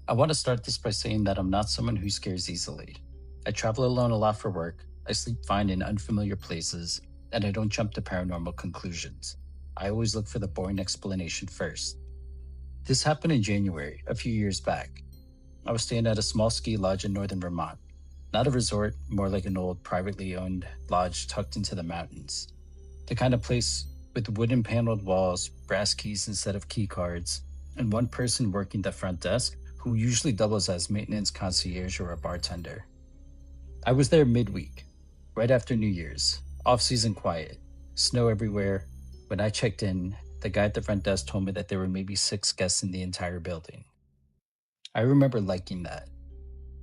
I want to start this by saying that I'm not someone who scares easily. I travel alone a lot for work, I sleep fine in unfamiliar places, and I don't jump to paranormal conclusions. I always look for the boring explanation first. This happened in January, a few years back. I was staying at a small ski lodge in northern Vermont. Not a resort, more like an old, privately owned lodge tucked into the mountains. The kind of place with wooden paneled walls, brass keys instead of key cards, and one person working the front desk who usually doubles as maintenance concierge or a bartender. I was there midweek, right after New Year's, off season quiet, snow everywhere. When I checked in, the guy at the front desk told me that there were maybe 6 guests in the entire building. I remember liking that.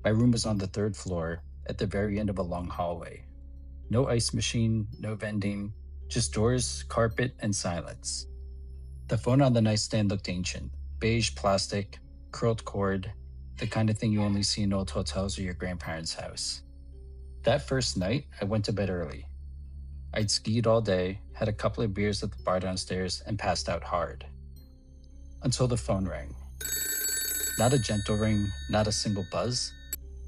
My room was on the third floor, at the very end of a long hallway. No ice machine, no vending, just doors, carpet, and silence. The phone on the nightstand looked ancient, beige plastic, curled cord, the kind of thing you only see in old hotels or your grandparents' house. That first night, I went to bed early. I'd skied all day, had a couple of beers at the bar downstairs, and passed out hard. Until the phone rang. Not a gentle ring, not a single buzz,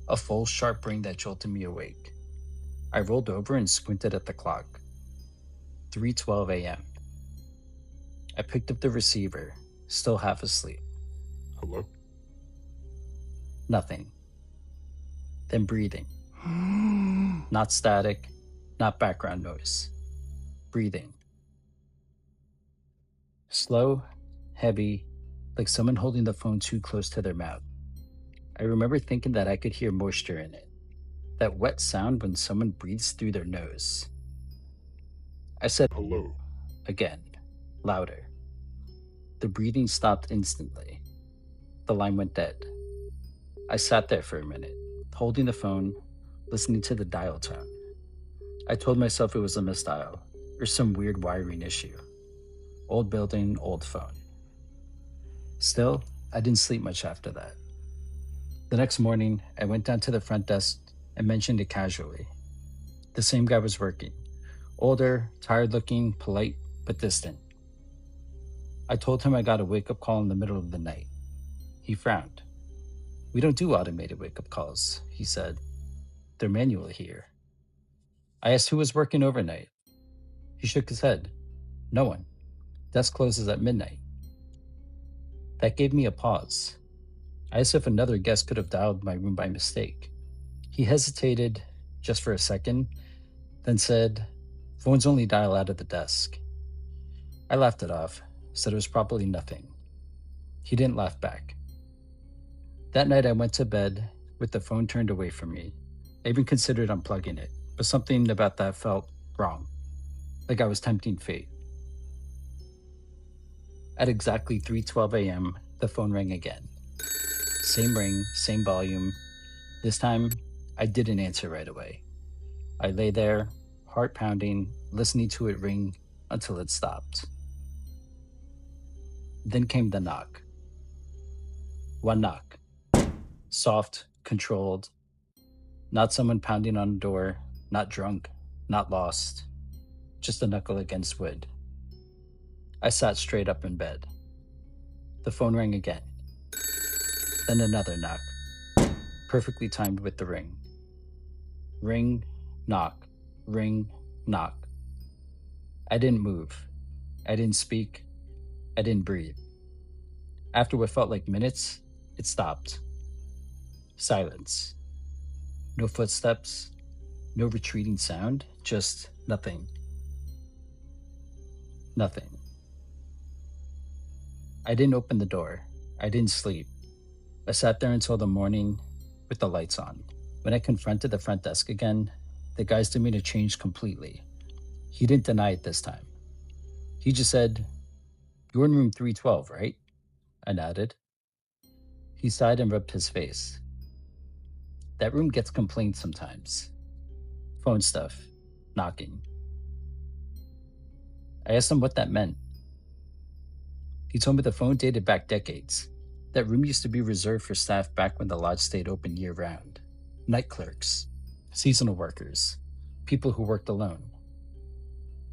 a full, sharp ring that jolted me awake. I rolled over and squinted at the clock. 3:12 a.m. I picked up the receiver, still half asleep. Hello? Nothing. Then breathing. Not static, not background noise. Breathing. Slow, heavy, like someone holding the phone too close to their mouth. I remember thinking that I could hear moisture in it, that wet sound when someone breathes through their nose. I said Hello? again, louder. The breathing stopped instantly. The line went dead. I sat there for a minute, holding the phone, listening to the dial tone. I told myself it was a misdial, or some weird wiring issue. Old building, old phone. Still, I didn't sleep much after that. The next morning, I went down to the front desk and mentioned it casually. The same guy was working. Older, tired looking, polite, but distant. I told him I got a wake up call in the middle of the night. He frowned. "We don't do automated wake up calls," he said. "They're manual here." I asked who was working overnight. He shook his head. "No one. Desk closes at midnight." That gave me a pause. I asked if another guest could have dialed my room by mistake. He hesitated just for a second, then said, "Phones only dial out of the desk." I laughed it off, said it was probably nothing. He didn't laugh back. That night I went to bed with the phone turned away from me. I even considered unplugging it, but something about that felt wrong, like I was tempting fate. At exactly 3:12 a.m., the phone rang again. Same ring, same volume. This time, I didn't answer right away. I lay there, heart pounding, listening to it ring until it stopped. Then came the knock. One knock. Soft, controlled. Not someone pounding on a door, not drunk, not lost. Just a knuckle against wood. I sat straight up in bed. The phone rang again. Then another knock, perfectly timed with the ring. Ring, knock, ring, knock. I didn't move. I didn't speak. I didn't breathe. After what felt like minutes, it stopped. Silence. No footsteps, no retreating sound, just nothing. Nothing. I didn't open the door. I didn't sleep. I sat there until the morning with the lights on. When I confronted the front desk again, the guy's demeanor changed completely. He didn't deny it this time. He just said, "You're in room 312, right?" I nodded. He sighed and rubbed his face. "That room gets complaints sometimes. Phone stuff, knocking." I asked him what that meant. He told me the phone dated back decades. That room used to be reserved for staff back when the lodge stayed open year-round. Night clerks, seasonal workers, people who worked alone.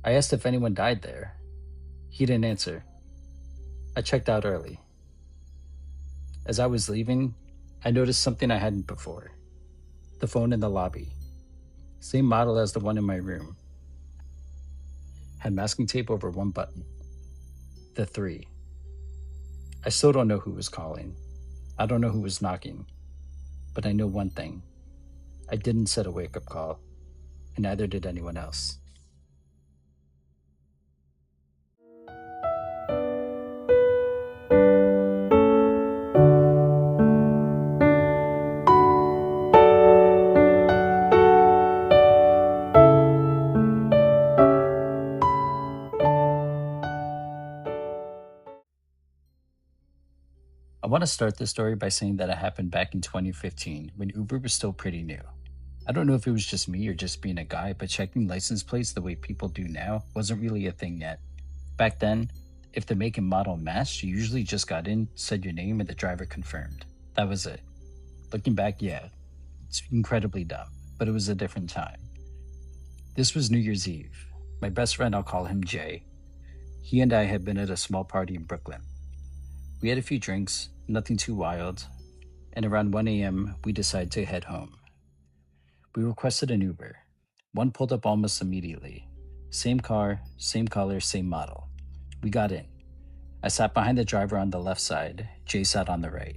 I asked if anyone died there. He didn't answer. I checked out early. As I was leaving, I noticed something I hadn't before. The phone in the lobby, same model as the one in my room, had masking tape over one button. The three. I still don't know who was calling. I don't know who was knocking. But I know one thing. I didn't set a wake up call, and neither did anyone else. I want to start this story by saying that it happened back in 2015 when Uber was still pretty new. I don't know if it was just me or just being a guy, but checking license plates the way people do now wasn't really a thing yet. Back then, if the make and model matched, you usually just got in, said your name, and the driver confirmed. That was it. Looking back, yeah, it's incredibly dumb, but it was a different time. This was New Year's Eve. My best friend, I'll call him Jay. He and I had been at a small party in Brooklyn. We had a few drinks, nothing too wild, and around 1 a.m., we decided to head home. We requested an Uber. One pulled up almost immediately. Same car, same color, same model. We got in. I sat behind the driver on the left side. Jay sat on the right.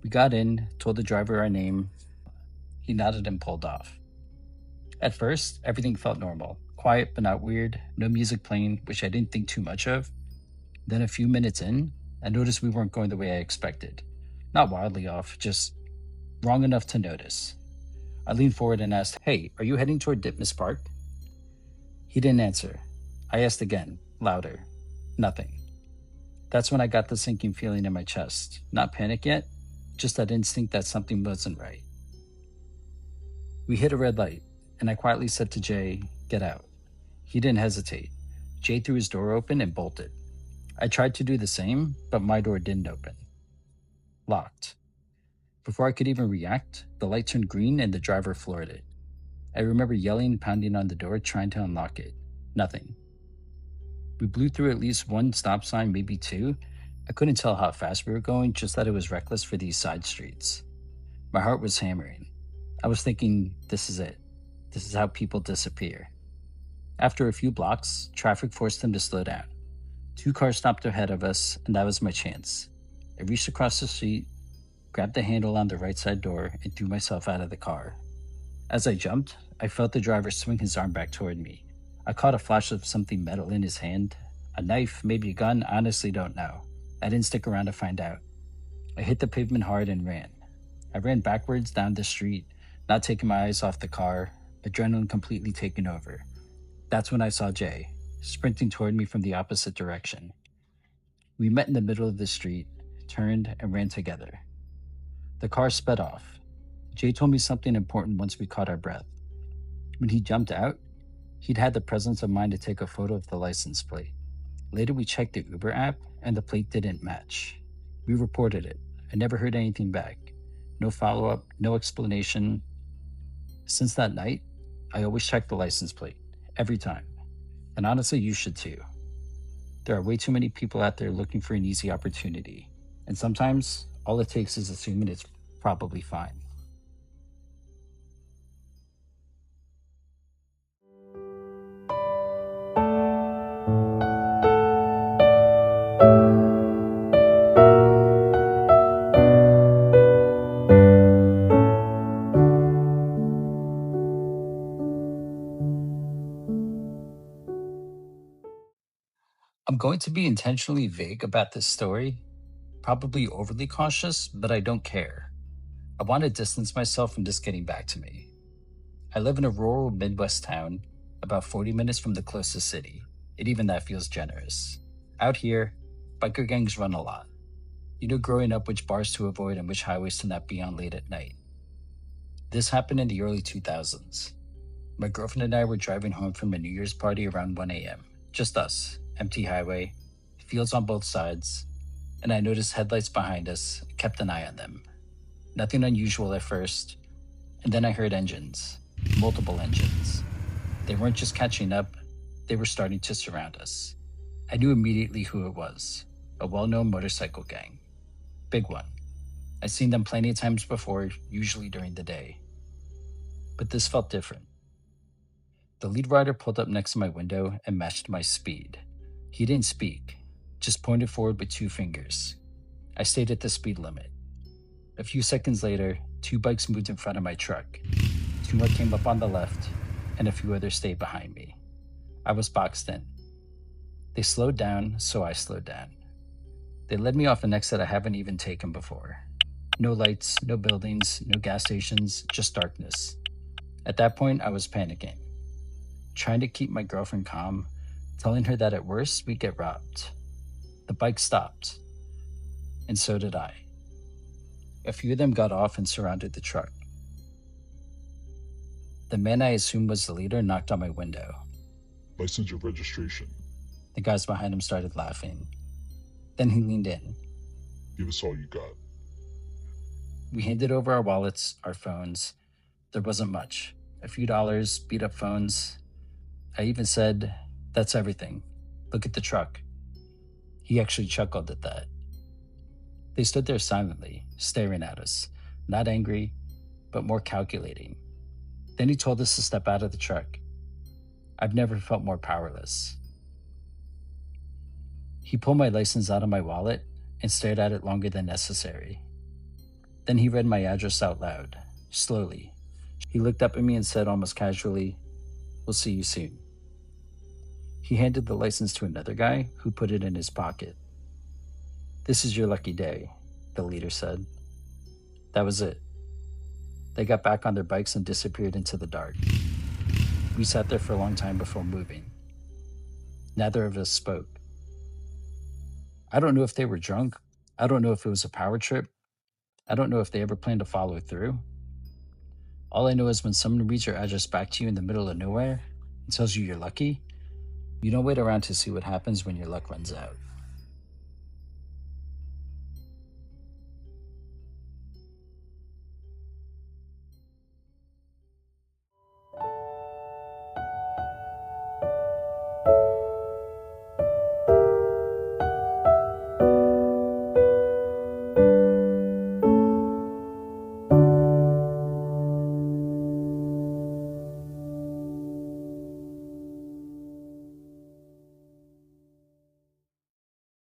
We got in, told the driver our name. He nodded and pulled off. At first, everything felt normal. Quiet but not weird. No music playing, which I didn't think too much of. Then a few minutes in, I noticed we weren't going the way I expected. Not wildly off, just wrong enough to notice. I leaned forward and asked, "Hey, are you heading toward Ditmas Park?" He didn't answer. I asked again, louder. Nothing. That's when I got the sinking feeling in my chest. Not panic yet, just that instinct that something wasn't right. We hit a red light, and I quietly said to Jay, "Get out." He didn't hesitate. Jay threw his door open and bolted. I tried to do the same, but my door didn't open. Locked. Before I could even react, the light turned green and the driver floored it. I remember yelling and pounding on the door, trying to unlock it. Nothing. We blew through at least one stop sign, maybe two. I couldn't tell how fast we were going, just that it was reckless for these side streets. My heart was hammering. I was thinking, this is it. This is how people disappear. After a few blocks, traffic forced them to slow down. 2 cars stopped ahead of us, and that was my chance. I reached across the street, grabbed the handle on the right side door, and threw myself out of the car. As I jumped, I felt the driver swing his arm back toward me. I caught a flash of something metal in his hand. A knife, maybe a gun, honestly don't know. I didn't stick around to find out. I hit the pavement hard and ran. I ran backwards down the street, not taking my eyes off the car, adrenaline completely taking over. That's when I saw Jay, sprinting toward me from the opposite direction. We met in the middle of the street, turned, and ran together. The car sped off. Jay told me something important once we caught our breath. When he jumped out, he'd had the presence of mind to take a photo of the license plate. Later, we checked the Uber app, and the plate didn't match. We reported it. I never heard anything back. No follow-up, no explanation. Since that night, I always check the license plate, every time. And honestly, you should too. There are way too many people out there looking for an easy opportunity. And sometimes, all it takes is assuming it's probably fine. I'm going to be intentionally vague about this story, probably overly cautious, but I don't care. I want to distance myself from this getting back to me. I live in a rural Midwest town, about 40 minutes from the closest city, and even that feels generous. Out here, biker gangs run a lot. You know growing up which bars to avoid and which highways to not be on late at night. This happened in the early 2000s. My girlfriend and I were driving home from a New Year's party around 1 a.m. Just us, empty highway, fields on both sides, and I noticed headlights behind us, kept an eye on them. Nothing unusual at first, and then I heard engines, multiple engines. They weren't just catching up, they were starting to surround us. I knew immediately who it was, a well-known motorcycle gang. Big one. I'd seen them plenty of times before, usually during the day. But this felt different. The lead rider pulled up next to my window and matched my speed. He didn't speak, just pointed forward with two fingers. I stayed at the speed limit. A few seconds later, two bikes moved in front of my truck. Two more came up on the left, and a few others stayed behind me. I was boxed in. They slowed down, so I slowed down. They led me off an exit I haven't even taken before. No lights, no buildings, no gas stations, just darkness. At that point, I was panicking, trying to keep my girlfriend calm, telling her that at worst, we'd get robbed. The bike stopped, and so did I. A few of them got off and surrounded the truck. The man I assumed was the leader knocked on my window. License or registration? The guys behind him started laughing. Then he leaned in. Give us all you got. We handed over our wallets, our phones. There wasn't much. A few dollars, beat up phones. I even said, "That's everything. Look at the truck." He actually chuckled at that. They stood there silently, staring at us, not angry, but more calculating. Then he told us to step out of the truck. I've never felt more powerless. He pulled my license out of my wallet and stared at it longer than necessary. Then he read my address out loud, slowly. He looked up at me and said almost casually, "We'll see you soon." He handed the license to another guy who put it in his pocket. "This is your lucky day," the leader said. That was it. They got back on their bikes and disappeared into the dark. We sat there for a long time before moving. Neither of us spoke. I don't know if they were drunk. I don't know if it was a power trip. I don't know if they ever planned to follow through. All I know is when someone reads your address back to you in the middle of nowhere and tells you you're lucky, you don't wait around to see what happens when your luck runs out.